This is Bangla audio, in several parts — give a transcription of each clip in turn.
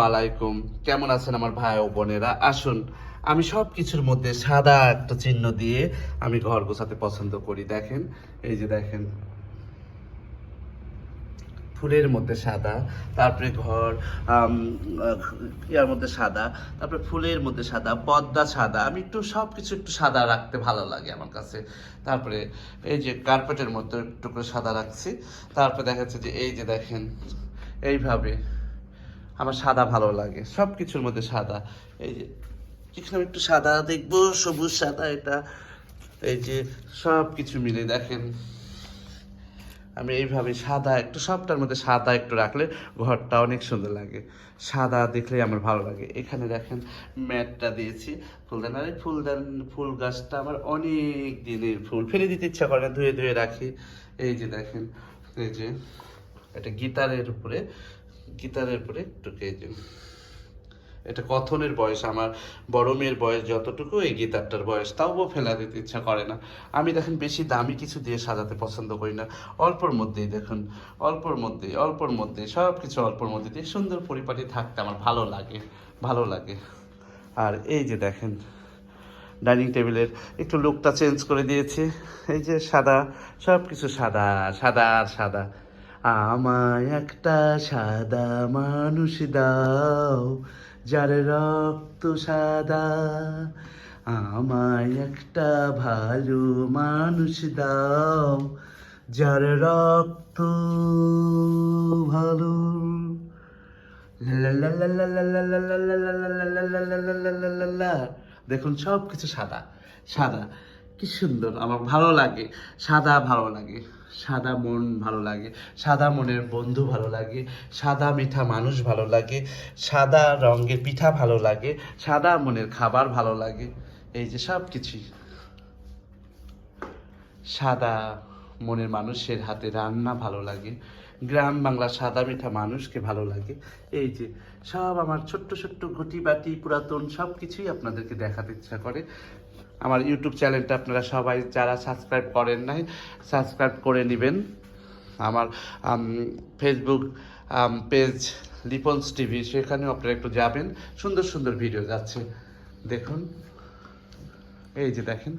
আলাইকুম, কেমন আছেন আমার ভাই ও বোনেরা? আসুন, আমি সব কিছুর মধ্যে সাদা একটা চিহ্ন দিয়ে আমি ঘর গোছাতে পছন্দ করি। দেখেন, এই যে দেখেন, ফুলের মধ্যে সাদা, তারপরে ঘর ইয়ার মধ্যে সাদা, তারপরে ফুলের মধ্যে সাদা, পর্দা সাদা। আমি একটু সব কিছু একটু সাদা রাখতে ভালো লাগে আমার কাছে। তারপরে এই যে কার্পেটের মধ্যে একটু করে সাদা রাখছি। তারপরে দেখা যাচ্ছে যে এই যে দেখেন, এইভাবে আমার সাদা ভালো লাগে, সব কিছুর মধ্যে সাদা। এই যে এখানে আমি একটু সাদা দেখবো, সবুজ সাদা এটা, এই যে সব কিছু মিলে দেখেন আমি এইভাবে সাদা একটু, সবটার মধ্যে সাদা একটু রাখলে ঘরটা অনেক সুন্দর লাগে। সাদা দেখলেই আমার ভালো লাগে। এখানে দেখেন ম্যাটটা দিয়েছি ফুলদান, আর এই ফুল গাছটা আমার অনেক দিনের ফুল, ফেলে দিতে ইচ্ছা করে না, ধুয়ে ধুয়ে রাখি। এই যে দেখেন, এই যে এটা গিটারের উপরে একটু, এই যে এটা কথনের বয়স, আমার বড় মেয়ের বয়স যতটুকু এই গিটারটার বয়স, তাও ফেলা দিতে ইচ্ছা করে না। আমি দেখেন বেশি দামি কিছু দিয়ে সাজাতে পছন্দ করি না, অল্পর মধ্যেই দেখুন, অল্পর মধ্যে সব কিছু অল্পর মধ্যে দিয়ে সুন্দর পরিপাটি থাকতে আমার ভালো লাগে। আর এই যে দেখেন ডাইনিং টেবিলের একটু লুকটা চেঞ্জ করে দিয়েছি। এই যে সাদা, সব কিছু সাদা, সাদা আর সাদা। আমায় একটা সাদা মানুষ দাও, যার রক্ত সাদা। আমায় একটা ভালো মানুষ দাও, যার রক্ত ভালো। দেখুন সব কিছু সাদা সাদা, কি সুন্দর, আমার ভালো লাগে। সাদা ভালো লাগে, সাদা মন ভালো লাগে, সাদা মনের বন্ধু ভালো লাগে, সাদা মিঠা মানুষ ভালো লাগে, সাদা রঙের পিঠা ভালো লাগে, সাদা মনের খাবার ভালো লাগে। এই যে সব কিছুই সাদা মনের মানুষের হাতে রান্না ভালো লাগে, গ্রাম বাংলার সাদা মিঠা মানুষকে ভালো লাগে। এই যে সব আমার ছোট্ট ছোট্ট ঘটি বাটি পুরাতন সব কিছুই আপনাদেরকে দেখাতে ইচ্ছা করে। আমার ইউটিউব চ্যানেলটা আপনারা সবাই যারা সাবস্ক্রাইব করেন নাই, সাবস্ক্রাইব করে নেবেন। আমার ফেসবুক পেজ লিপন্স টিভি, সেখানেও আপনারা একটু যাবেন, সুন্দর সুন্দর ভিডিও যাচ্ছে দেখুন। এই যে দেখেন,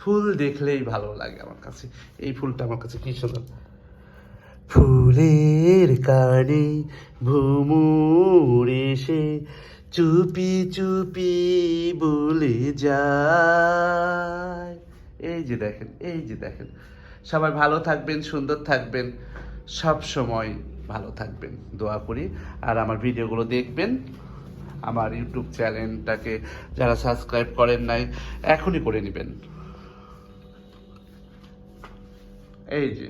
ফুল দেখলেই ভালো লাগে আমার কাছে। এই ফুলটা আমার কাছে কি সুন্দর, ফুলের কানে ভ্রমর এসে চুপি চুপি বলে যায়। এই যে দেখেন, সবাই ভালো থাকবেন, সুন্দর থাকবেন, সব সময় ভালো থাকবেন, দোয়া করি। আর আমার ভিডিওগুলো দেখবেন। আমার ইউটিউব চ্যানেলটাকে যারা সাবস্ক্রাইব করেন নাই, এখনই করে নেবেন। এই যে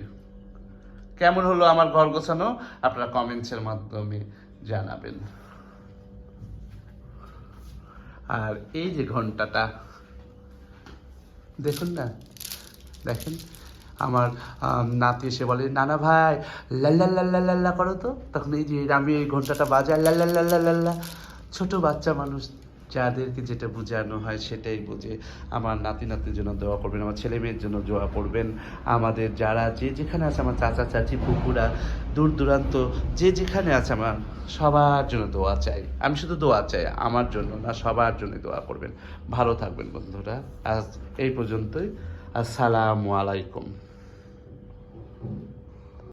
কেমন হলো আমার ঘর গোছানো, আপনারা কমেন্টসের মাধ্যমে জানাবেন। আর এই যে ঘন্টাটা দেখুন না, দেখেন আমার নাতি এসে বলে, নানা ভাই লাল্লা লাল্লা লাল্লা করো তো, তখন এই যে আমি এই ঘন্টাটা বাজাই লাল্লা লাল্লা লাল্লা। ছোট বাচ্চা মানুষ, যাদেরকে যেটা বোঝানো হয় সেটাই বোঝে। আমার নাতি নাতির জন্য দোয়া করবেন, আমার ছেলে মেয়ের জন্য দোয়া করবেন, আমাদের যারা যে যেখানে আছে, আমার চাচা চাচি ফুপুরা দূর দূরান্ত যে যেখানে আছে, আমার সবার জন্য দোয়া চাই। আমি শুধু দোয়া চাই, আমার জন্য না, সবার জন্য দোয়া করবেন। ভালো থাকবেন বন্ধুরা, আজ এই পর্যন্তই। আসসালামু আলাইকুম।